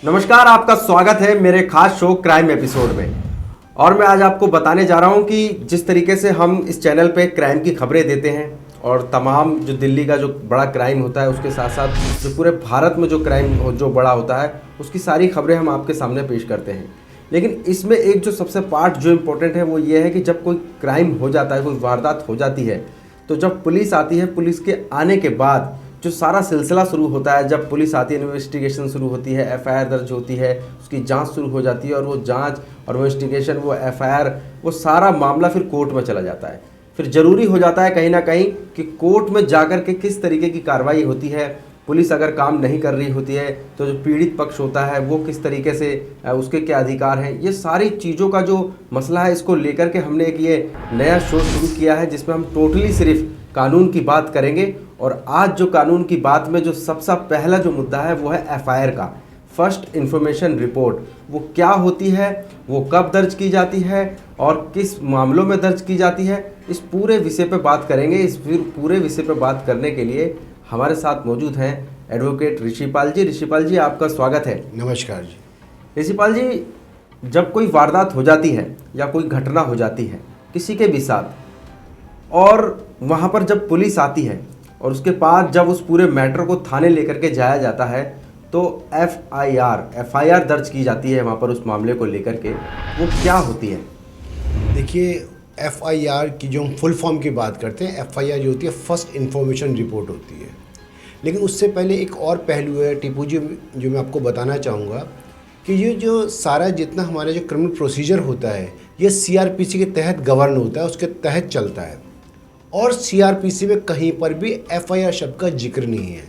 नमस्कार, आपका स्वागत है मेरे खास शो क्राइम एपिसोड में। और मैं आज आपको बताने जा रहा हूं कि जिस तरीके से हम इस चैनल पे क्राइम की खबरें देते हैं और तमाम जो दिल्ली का जो बड़ा क्राइम होता है उसके साथ साथ जो पूरे भारत में जो क्राइम जो बड़ा होता है उसकी सारी खबरें हम आपके सामने पेश करते हैं। लेकिन इसमें एक जो सबसे पार्ट जो इम्पोर्टेंट है वो ये है कि जब कोई क्राइम हो जाता है, कोई वारदात हो जाती है, तो जब पुलिस आती है, पुलिस के आने के बाद जो सारा सिलसिला शुरू होता है, जब पुलिस आती है, इन्वेस्टिगेशन शुरू होती है, एफआईआर दर्ज होती है, उसकी जांच शुरू हो जाती है और वो जांच और इन्वेस्टिगेशन, वो एफआईआर, वो सारा मामला फिर कोर्ट में चला जाता है। फिर ज़रूरी हो जाता है कहीं ना कहीं कि कोर्ट में जाकर के किस तरीके की कार्रवाई होती है। पुलिस अगर काम नहीं कर रही होती है तो जो पीड़ित पक्ष होता है वो किस तरीके से, उसके क्या अधिकार हैं, ये सारी चीज़ों का जो मसला है, इसको लेकर के हमने एक ये नया शो शुरू किया है जिसमें हम टोटली सिर्फ कानून की बात करेंगे। और आज जो कानून की बात में जो सबसे पहला जो मुद्दा है वो है एफआईआर का, फर्स्ट इंफॉर्मेशन रिपोर्ट। वो क्या होती है, वो कब दर्ज की जाती है और किस मामलों में दर्ज की जाती है, इस पूरे विषय पे बात करेंगे। इस पूरे विषय पे बात करने के लिए हमारे साथ मौजूद हैं एडवोकेट ऋषिपाल जी। ऋषिपाल जी, आपका स्वागत है। नमस्कार जी। ऋषिपाल जी, जब कोई वारदात हो जाती है या कोई घटना हो जाती है किसी के भी साथ, और वहाँ पर जब पुलिस आती है और उसके बाद जब उस पूरे मैटर को थाने लेकर के जाया जाता है तो एफआईआर दर्ज की जाती है वहाँ पर उस मामले को लेकर के, वो क्या होती है? देखिए, एफआईआर की जो हम फुल फॉर्म की बात करते हैं, एफआईआर जो होती है फर्स्ट इंफॉर्मेशन रिपोर्ट होती है। लेकिन उससे पहले एक और पहलू है टीपू जी, जो मैं आपको बताना चाहूँगा कि ये जो सारा जितना हमारा जो क्रिमिनल प्रोसीजर होता है ये सीआरपीसी के तहत गवर्न होता है, उसके तहत चलता है। और सीआरपीसी में कहीं पर भी एफआईआर शब्द का जिक्र नहीं है।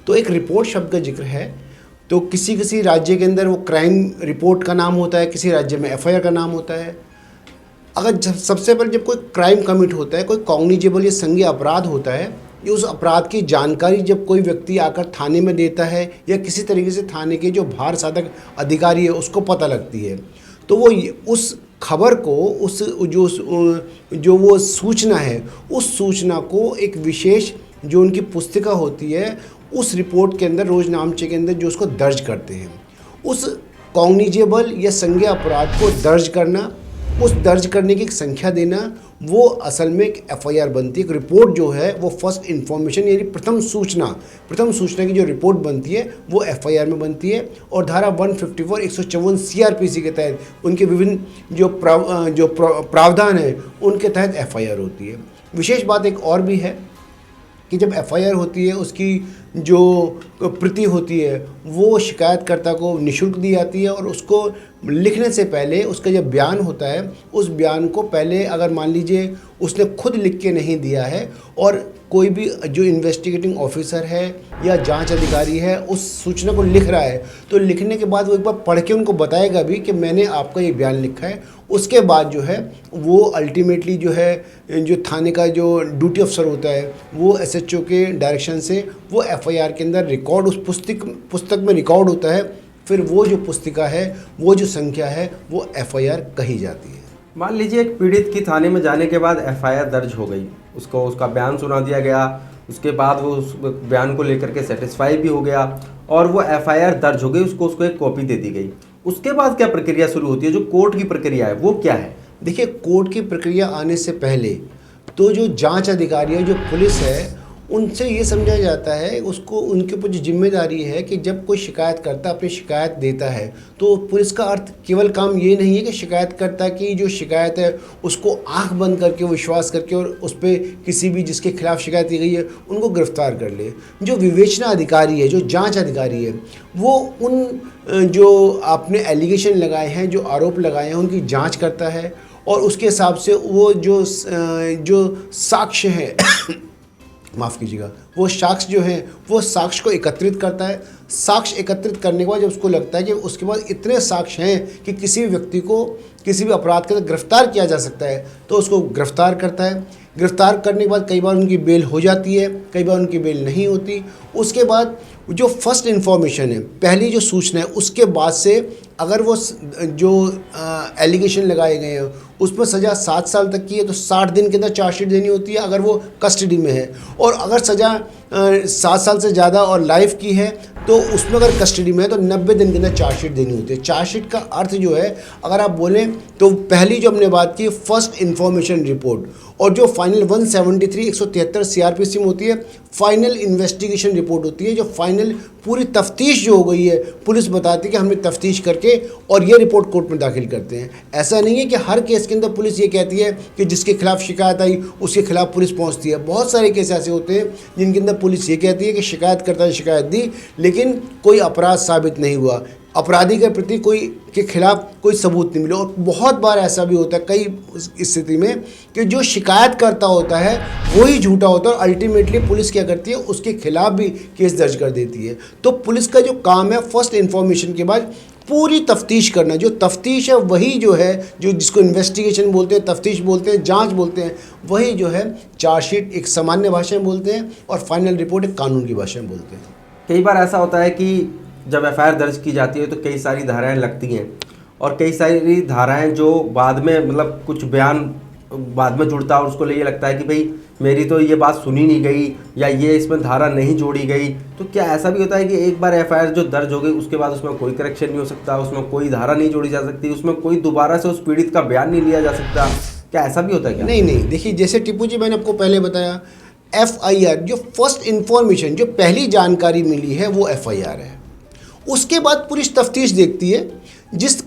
तो एक रिपोर्ट शब्द का जिक्र है। तो किसी किसी राज्य के अंदर वो क्राइम रिपोर्ट का नाम होता है, किसी राज्य में एफआईआर का नाम होता है। अगर सबसे पहले जब कोई क्राइम कमिट होता है, कोई कॉग्निजेबल या संज्ञेय अपराध होता है, ये उस अपराध की जानकारी जब कोई व्यक्ति आकर थाने में देता है या किसी तरीके से थाने के जो भार साधक अधिकारी है उसको पता लगती है, तो वो उस खबर को, उस जो वो सूचना है, उस सूचना को एक विशेष जो उनकी पुस्तिका होती है उस रिपोर्ट के अंदर, रोजनामचे के अंदर जो उसको दर्ज करते हैं, उस कॉग्निजेबल या संज्ञेय अपराध को दर्ज करना, उस दर्ज करने की एक संख्या देना, वो असल में एक एफआईआर बनती है। एक रिपोर्ट जो है वो फर्स्ट इन्फॉर्मेशन यानी प्रथम सूचना की जो रिपोर्ट बनती है वो एफआईआर में बनती है। और धारा 154 154 सीआरपीसी के तहत उनके विभिन्न जो प्रावधान हैं उनके तहत एफआईआर होती है। विशेष बात एक और भी है कि जब एफआईआर होती है उसकी जो प्रति होती है वो शिकायतकर्ता को निःशुल्क दी जाती है। और उसको लिखने से पहले उसका जब बयान होता है उस बयान को पहले, अगर मान लीजिए उसने खुद लिख के नहीं दिया है और कोई भी जो इन्वेस्टिगेटिंग ऑफिसर है या जांच अधिकारी है उस सूचना को लिख रहा है, तो लिखने के बाद वो एक बार पढ़ के उनको बताएगा भी कि मैंने आपका ये बयान लिखा है। उसके बाद जो है वो अल्टीमेटली जो है, जो थाने का जो ड्यूटी अफसर होता है वो एसएचओ के डायरेक्शन से वो एफआईआर के अंदर रिकॉर्ड उस पुस्तक में रिकॉर्ड होता है। फिर वो जो पुस्तिका है, वो जो संख्या है, वो एफआईआर कही जाती है। मान लीजिए एक पीड़ित की थाने में जाने के बाद एफआईआर दर्ज हो गई, उसको उसका बयान सुना दिया गया, उसके बाद वो उस बयान को लेकर के सेटिस्फाई भी हो गया और वो एफआईआर दर्ज हो गई, उसको एक कॉपी दे दी गई। उसके बाद क्या प्रक्रिया शुरू होती है? जो कोर्ट की प्रक्रिया है वो क्या है? देखिए, कोर्ट की प्रक्रिया आने से पहले तो जो जांच अधिकारी है, जो पुलिस है, उनसे ये समझा जाता है, उसको उनके ऊपर जो जिम्मेदारी है कि जब कोई शिकायतकर्ता अपनी शिकायत देता है तो पुलिस का अर्थ केवल काम ये नहीं है कि शिकायतकर्ता की जो शिकायत है उसको आंख बंद करके, विश्वास करके और उस पर किसी भी जिसके खिलाफ शिकायत दी गई है उनको गिरफ्तार कर ले। जो विवेचना अधिकारी है, जो जाँच अधिकारी है, वो उन जो आपने एलिगेशन लगाए हैं, जो आरोप लगाए हैं, उनकी जाँच करता है और उसके हिसाब से वो जो साक्ष्य हैं माफ़ कीजिएगा, वो साक्ष्य जो है वो साक्ष्य को एकत्रित करता है। साक्ष्य एकत्रित करने के बाद जब उसको लगता है कि उसके बाद इतने साक्ष्य हैं कि किसी भी व्यक्ति को किसी भी अपराध के अंदर गिरफ्तार किया जा सकता है, तो उसको गिरफ्तार करता है। गिरफ्तार करने के बाद कई बार उनकी बेल हो जाती है, कई बार उनकी बेल नहीं होती। उसके बाद जो फर्स्ट इन्फॉर्मेशन है, पहली जो सूचना है, उसके बाद से अगर वो जो एलिगेशन लगाए गए हैं उस पर सज़ा 7 साल तक की है तो 60 दिन के अंदर चार्जशीट देनी होती है अगर वो कस्टडी में है। और अगर सज़ा 7 साल से ज़्यादा और लाइफ की है तो उसमें अगर कस्टडी में है तो 90 दिन के अंदर चार्जशीट देनी होती है। चार्जशीट का अर्थ जो है, अगर आप बोलें तो पहली जो हमने बात की फर्स्ट इन्फॉर्मेशन रिपोर्ट, और जो फाइनल 173 173 सीआरपीसी में होती है फाइनल इन्वेस्टिगेशन रिपोर्ट होती है, जो फाइनल पूरी तफ्तीश जो हो गई है पुलिस बताती है कि हमने तफ्तीश करके और ये रिपोर्ट कोर्ट में दाखिल करते हैं। ऐसा नहीं है कि हर केस के अंदर पुलिस ये कहती है कि जिसके खिलाफ शिकायत आई उसके खिलाफ पुलिस पहुंचती है। बहुत सारे केस ऐसे होते हैं जिनके अंदर पुलिस ये कहती है कि शिकायतकर्ता ने शिकायत दी लेकिन कोई अपराध साबित नहीं हुआ, अपराधी के प्रति कोई के खिलाफ कोई सबूत नहीं मिला। और बहुत बार ऐसा भी होता है कई स्थिति में कि जो शिकायत करता होता है वही झूठा होता है और अल्टीमेटली पुलिस क्या करती है उसके खिलाफ भी केस दर्ज कर देती है। तो पुलिस का जो काम है फर्स्ट इन्फॉर्मेशन के बाद पूरी तफ्तीश करना, जो तफ्तीश है वही जो है, जो जिसको इन्वेस्टिगेशन बोलते हैं, तफ्तीश बोलते हैं, जांच बोलते हैं, वही जो है चार्जशीट एक सामान्य भाषा में बोलते हैं और फाइनल रिपोर्ट एक कानून की भाषा में बोलते हैं। कई बार ऐसा होता है कि जब एफआईआर दर्ज की जाती है तो कई सारी धाराएं लगती हैं और कई सारी धाराएं जो बाद में मतलब कुछ बयान बाद में जुड़ता है और उसको ये लगता है कि भाई मेरी तो ये बात सुनी नहीं गई या ये इसमें धारा नहीं जोड़ी गई। तो क्या ऐसा भी होता है कि एक बार एफआईआर जो दर्ज हो गई उसके बाद उसमें कोई करेक्शन नहीं हो सकता, उसमें कोई धारा नहीं जोड़ी जा सकती, उसमें कोई दोबारा से उस पीड़ित का बयान नहीं लिया जा सकता? क्या ऐसा भी होता है क्या? नहीं, देखिए जैसे टीपू जी मैंने आपको पहले बताया एफआईआर जो फर्स्ट इन्फॉर्मेशन जो पहली जानकारी मिली है वो एफआईआर है। उसके बाद पुलिस तफ्तीश देखती है,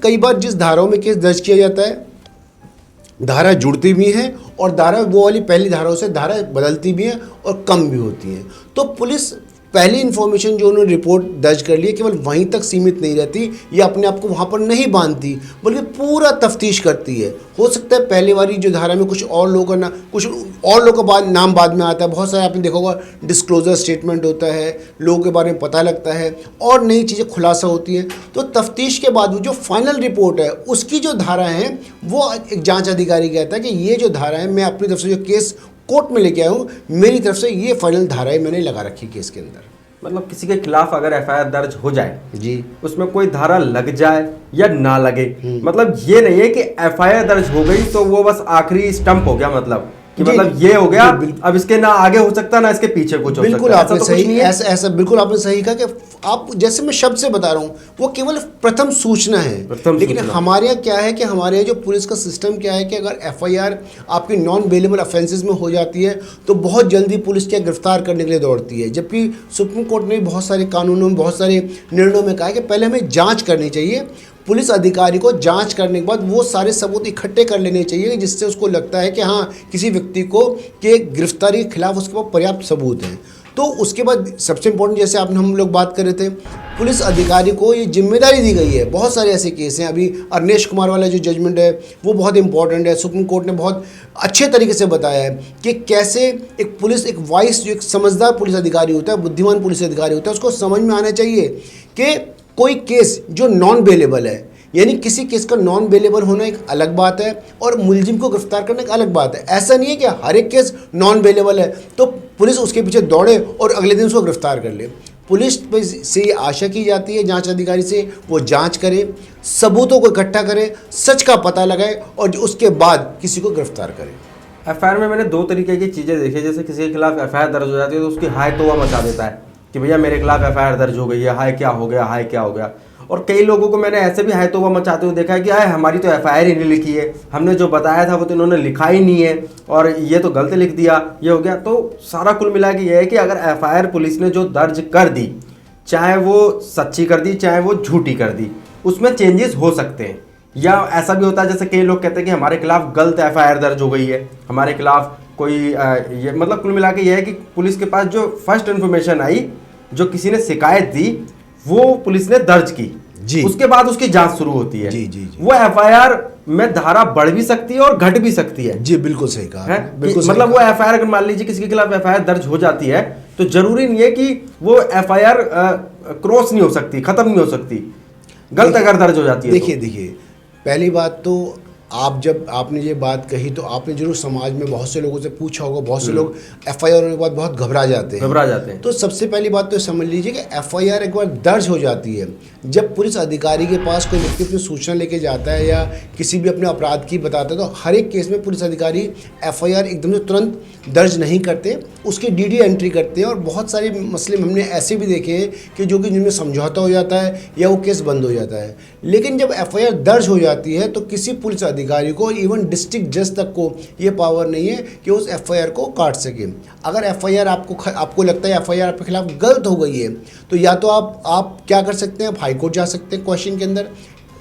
कई बार जिस धाराओं में केस दर्ज किया जाता है धारा जुड़ती भी हैं और धारा वो वाली पहली धाराओं से धारा बदलती भी हैं और कम भी होती हैं। तो पुलिस पहली इन्फॉर्मेशन जो उन्होंने रिपोर्ट दर्ज कर ली है केवल वहीं तक सीमित नहीं रहती, ये अपने आप को वहाँ पर नहीं बांधती बल्कि पूरा तफ्तीश करती है। हो सकता है पहली वाली जो धारा में कुछ और लोगों का नाम बाद में आता है, बहुत सारे आपने देखा होगा डिस्क्लोजर स्टेटमेंट होता है, लोगों के बारे में पता लगता है और नई चीज़ें खुलासा होती हैं। तो तफ्तीश के बाद जो फाइनल रिपोर्ट है उसकी जो धारा है वो एक जाँच अधिकारी कहता है कि ये जो धारा है मैं अपनी तरफ से जो केस कोर्ट में लेके आया हूँ, मेरी तरफ से ये फाइनल धाराएं मैंने लगा रखी केस के अंदर। मतलब किसी के खिलाफ अगर एफआईआर दर्ज हो जाए जी, उसमें कोई धारा लग जाए या ना लगे, मतलब ये नहीं है कि एफआईआर दर्ज हो गई तो वो बस आखिरी स्टंप हो गया, मतलब कि मतलब ये हो गया, अब इसके ना आगे हो सकता ना इसके पीछे कुछ हो सकता। बिल्कुल आपने सही ऐसा बिल्कुल आपने सही कहा कि आप जैसे मैं शब्द से बता रहा हूँ वो केवल प्रथम सूचना है। लेकिन हमारे यहाँ क्या है कि हमारे यहाँ जो पुलिस का सिस्टम क्या है कि अगर एफआईआर आपकी नॉन बेलेबल ऑफेंसेस में हो जाती है तो बहुत जल्दी पुलिस क्या गिरफ्तार करने के लिए दौड़ती है, जबकि सुप्रीम कोर्ट ने बहुत सारे कानूनों में बहुत सारे निर्णयों में कहा है कि पहले हमें जाँच करनी चाहिए। पुलिस अधिकारी को जांच करने के बाद वो सारे सबूत इकट्ठे कर लेने चाहिए जिससे उसको लगता है कि हाँ किसी व्यक्ति को के गिरफ्तारी के खिलाफ उसके पास पर्याप्त सबूत हैं। तो उसके बाद सबसे इम्पोर्टेंट जैसे हम लोग बात कर रहे थे, पुलिस अधिकारी को ये जिम्मेदारी दी गई है। बहुत सारे ऐसे केस हैं, अभी अरनेश कुमार वाला जो जजमेंट है वो बहुत इंपॉर्टेंट है। सुप्रीम कोर्ट ने बहुत अच्छे तरीके से बताया है कि कैसे एक पुलिस एक वाइस जो एक समझदार पुलिस अधिकारी होता है, बुद्धिमान पुलिस अधिकारी होता है, उसको समझ में आना चाहिए कि कोई केस जो नॉन बेलेबल है, यानी किसी केस का नॉन बेलेबल होना एक अलग बात है और मुलजिम को गिरफ्तार करना एक अलग बात है। ऐसा नहीं है कि हर एक केस नॉन बेलेबल है तो पुलिस उसके पीछे दौड़े और अगले दिन उसको गिरफ्तार कर ले। पुलिस से ये आशा की जाती है जांच अधिकारी से वो जांच करे, सबूतों को इकट्ठा करे, सच का पता लगाए और उसके बाद किसी को गिरफ्तार करे। एफआईआर में मैंने दो तरीके की चीज़ें देखी, जैसे किसी के खिलाफ एफआईआर दर्ज हो जाती है तो उसकी हाय तौबा मचा देता है कि भैया मेरे खिलाफ एफआईआर दर्ज हो गई है, हाय क्या हो गया, हाय क्या हो गया। और कई लोगों को मैंने ऐसे भी हाय तौबा मचाते हुए देखा है कि हाय हमारी तो एफआईआर ही नहीं लिखी है, हमने जो बताया था वो तो इन्होंने लिखा ही नहीं है और ये तो गलत लिख दिया, ये हो गया। तो सारा कुल मिला के ये है कि अगर एफआईआर पुलिस ने जो दर्ज कर दी, चाहे वो सच्ची कर दी चाहे वो झूठी कर दी, उसमें चेंजेस हो सकते हैं। या ऐसा भी होता है जैसे कई लोग कहते हैं कि हमारे खिलाफ गलत एफआईआर दर्ज हो गई है, हमारे खिलाफ कोई ये मतलब कुल मिला के ये है कि पुलिस के पास जो फर्स्ट इन्फॉर्मेशन आई, जो किसी ने शिकायत दी वो पुलिस ने दर्ज की जी, उसके बाद उसकी जांच शुरू होती है जी, जी, जी। वो एफआईआर में धारा बढ़ भी सकती है और घट भी सकती है जी। बिल्कुल सही कहा है, बिल्कुल मतलब वो एफआईआर अगर मान लीजिए किसी के खिलाफ एफआईआर दर्ज हो जाती है तो जरूरी नहीं है कि वो एफआईआर क्रॉस नहीं हो सकती, खत्म नहीं हो सकती, गलत अगर दर्ज हो जाती है। देखिए पहली बात तो आप जब आपने ये बात कही तो आपने जरूर समाज में बहुत से लोगों से पूछा होगा, बहुत से लोग एफआईआर होने के बाद बहुत घबरा जाते हैं। तो सबसे पहली बात तो समझ लीजिए कि एफआईआर एक बार दर्ज हो जाती है, जब पुलिस अधिकारी के पास कोई व्यक्ति अपनी सूचना लेके जाता है या किसी भी अपने अपराध की बताता है, तो हर एक केस में पुलिस अधिकारी एफआईआर एकदम से तुरंत दर्ज नहीं करते, उसकी डीडी एंट्री करते हैं। और बहुत सारे मसले हमने ऐसे भी देखे हैं कि जो कि जिनमें समझौता हो जाता है या वो केस बंद हो जाता है। लेकिन जब एफआईआर दर्ज हो जाती है तो किसी पुलिस अधिकारी को, इवन डिस्ट्रिक्ट जज तक को ये पावर नहीं है कि उस एफआईआर को काट सके। अगर एफआईआर आपको लगता है एफआईआर आपके खिलाफ गलत हो गई है, तो या तो आप क्या कर सकते हैं, आप हाईकोर्ट जा सकते हैं क्वेश्चन के अंदर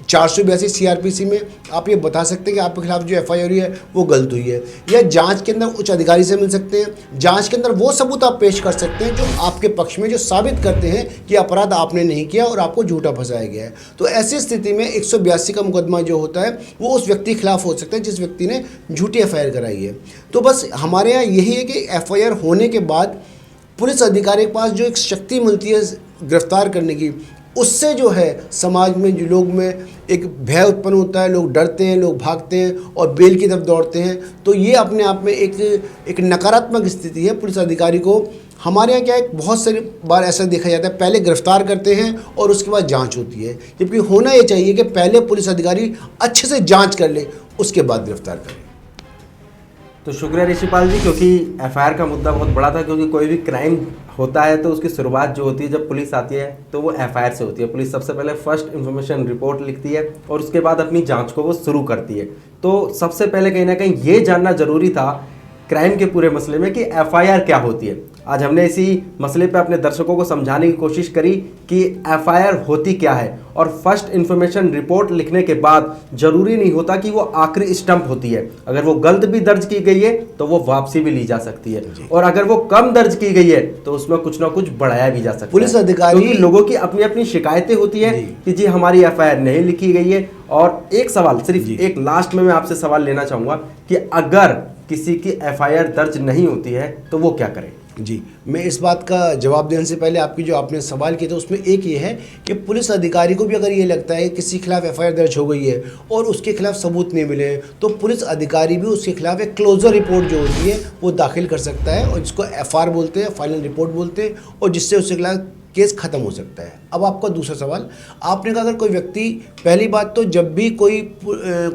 482 सीआरपीसी में आप ये बता सकते हैं कि आपके खिलाफ जो एफआईआर हुई है वो गलत हुई है, या जांच के अंदर उच्च अधिकारी से मिल सकते हैं। जांच के अंदर वो सबूत आप पेश कर सकते हैं जो आपके पक्ष में, जो साबित करते हैं कि अपराध आपने नहीं किया और आपको झूठा फंसाया गया है। तो ऐसी स्थिति में 182 का मुकदमा जो होता है वो उस व्यक्ति के खिलाफ हो सकता है जिस व्यक्ति ने झूठी एफआईआर कराई है। तो बस हमारे यहाँ यही है कि एफआईआर होने के बाद पुलिस अधिकारी के पास जो एक शक्ति मिलती है गिरफ्तार करने की, उससे जो है समाज में जो लोग में एक भय उत्पन्न होता है, लोग डरते हैं, लोग भागते हैं और बेल की तरफ दौड़ते हैं। तो ये अपने आप में एक नकारात्मक स्थिति है पुलिस अधिकारी को। हमारे यहाँ क्या है, बहुत सारी बार ऐसा देखा जाता है, पहले गिरफ्तार करते हैं और उसके बाद जांच होती है, जबकि होना ये चाहिए कि पहले पुलिस अधिकारी अच्छे से जांच कर ले, उसके बाद गिरफ्तार करें। तो शुक्रिया ऋषिपाल जी, क्योंकि एफआईआर का मुद्दा बहुत बड़ा था। क्योंकि कोई भी क्राइम होता है तो उसकी शुरुआत जो होती है जब पुलिस आती है तो वो एफआईआर से होती है। पुलिस सबसे पहले फर्स्ट इन्फॉर्मेशन रिपोर्ट लिखती है और उसके बाद अपनी जांच को वो शुरू करती है। तो सबसे पहले कहीं ना कहीं ये जानना जरूरी था क्राइम के पूरे मसले में कि एफआईआर क्या होती है। आज हमने इसी मसले पे अपने दर्शकों को समझाने की कोशिश करी कि एफआईआर होती क्या है, और फर्स्ट इन्फॉर्मेशन रिपोर्ट लिखने के बाद जरूरी नहीं होता कि वो आखिरी स्टंप होती है। अगर वो गलत भी दर्ज की गई है तो वो वापसी भी ली जा सकती है, और अगर वो कम दर्ज की गई है तो उसमें कुछ ना कुछ बढ़ाया भी जा सकता है। पुलिस अधिकारी, क्योंकि लोगों की अपनी अपनी शिकायतें होती है कि जी हमारी एफआईआर नहीं लिखी गई है। और एक सवाल, सिर्फ एक लास्ट में मैं आपसे सवाल लेना चाहूंगा कि अगर किसी की एफआईआर दर्ज नहीं होती है तो वो क्या करे? जी, मैं इस बात का जवाब देने से पहले आपकी जो आपने सवाल किया था उसमें एक ये है कि पुलिस अधिकारी को भी अगर ये लगता है किसी के खिलाफ एफआईआर दर्ज हो गई है और उसके खिलाफ सबूत नहीं मिले, तो पुलिस अधिकारी भी उसके खिलाफ एक क्लोजर रिपोर्ट जो होती है वो दाखिल कर सकता है, और जिसको एफआर बोलते हैं, फाइनल रिपोर्ट बोलते हैं, और जिससे उसके खिलाफ केस खत्म हो सकता है। अब आपका दूसरा सवाल, आपने कहा अगर कोई व्यक्ति, पहली बात तो जब भी कोई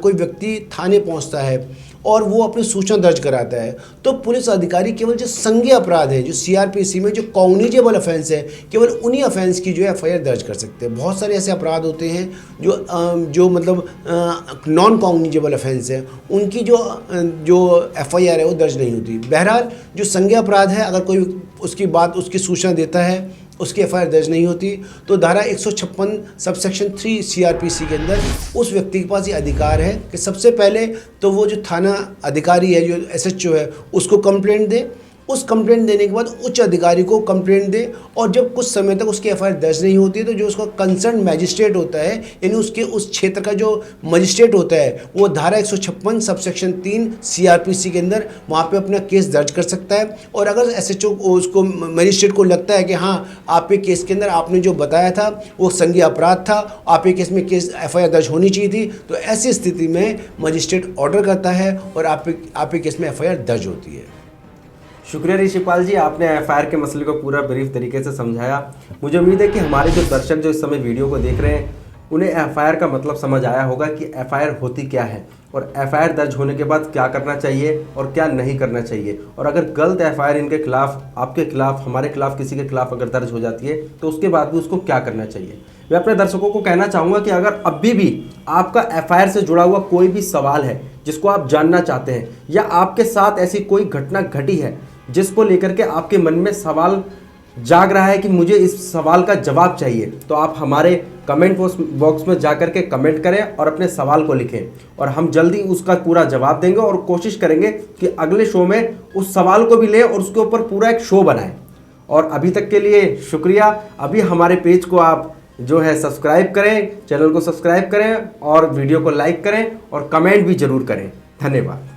व्यक्ति थाने पहुंचता है और वो अपनी सूचना दर्ज कराता है, तो पुलिस अधिकारी केवल जो संज्ञेय अपराध है, जो सीआरपीसी में जो कॉग्निजेबल ऑफेंस है, केवल उन्हीं ऑफेंस की जो है एफआईआर दर्ज कर सकते हैं। बहुत सारे ऐसे अपराध होते हैं जो मतलब नॉन कॉग्निजेबल ऑफेंस है, उनकी जो एफआईआर है वो दर्ज नहीं होती। बहरहाल जो संज्ञेय अपराध है, अगर कोई उसकी सूचना देता है, उसकी एफआईआर दर्ज नहीं होती, तो धारा 156 सबसेक्शन 3 सीआरपीसी के अंदर उस व्यक्ति के पास ये अधिकार है कि सबसे पहले तो वो जो थाना अधिकारी है, जो एसएचओ है, उसको कंप्लेंट दे। उस कंप्लेंट देने के बाद उच्च अधिकारी को कंप्लेंट दे, और जब कुछ समय तक उसकी एफआईआर दर्ज नहीं होती है तो जो उसका कंसर्न मैजिस्ट्रेट होता है, यानी उसके उस क्षेत्र का जो मजिस्ट्रेट होता है, वो धारा 156 सबसेक्शन 3 सीआरपीसी के अंदर वहाँ पे अपना केस दर्ज कर सकता है। और अगर एसएचओ उसको, मजिस्ट्रेट को लगता है कि हाँ आपके केस के अंदर आपने जो बताया था वो संज्ञेय अपराध था, आपके केस में एफआईआर दर्ज होनी चाहिए थी, तो ऐसी स्थिति में मजिस्ट्रेट ऑर्डर करता है और आपके केस में एफआईआर दर्ज होती है। शुक्रिया ऋषिपाल जी, आपने एफआईआर के मसले को पूरा ब्रीफ तरीके से समझाया। मुझे उम्मीद है कि हमारे जो दर्शक जो इस समय वीडियो को देख रहे हैं उन्हें एफआईआर का मतलब समझ आया होगा कि एफआईआर होती क्या है, और एफआईआर दर्ज होने के बाद क्या करना चाहिए और क्या नहीं करना चाहिए। और अगर गलत एफआईआर इनके खिलाफ, आपके खिलाफ, हमारे खिलाफ, किसी के खिलाफ अगर दर्ज हो जाती है तो उसके बाद भी उसको क्या करना चाहिए। मैं अपने दर्शकों को कहना चाहूँगा कि अगर अभी भी आपका एफआईआर से जुड़ा हुआ कोई भी सवाल है जिसको आप जानना चाहते हैं, या आपके साथ ऐसी कोई घटना घटी है जिसको लेकर के आपके मन में सवाल जाग रहा है कि मुझे इस सवाल का जवाब चाहिए, तो आप हमारे कमेंट बॉक्स में जाकर के कमेंट करें और अपने सवाल को लिखें, और हम जल्दी उसका पूरा जवाब देंगे और कोशिश करेंगे कि अगले शो में उस सवाल को भी लें और उसके ऊपर पूरा एक शो बनाएं। और अभी तक के लिए शुक्रिया। अभी हमारे पेज को आप जो है सब्सक्राइब करें, चैनल को सब्सक्राइब करें और वीडियो को लाइक करें और कमेंट भी ज़रूर करें। धन्यवाद।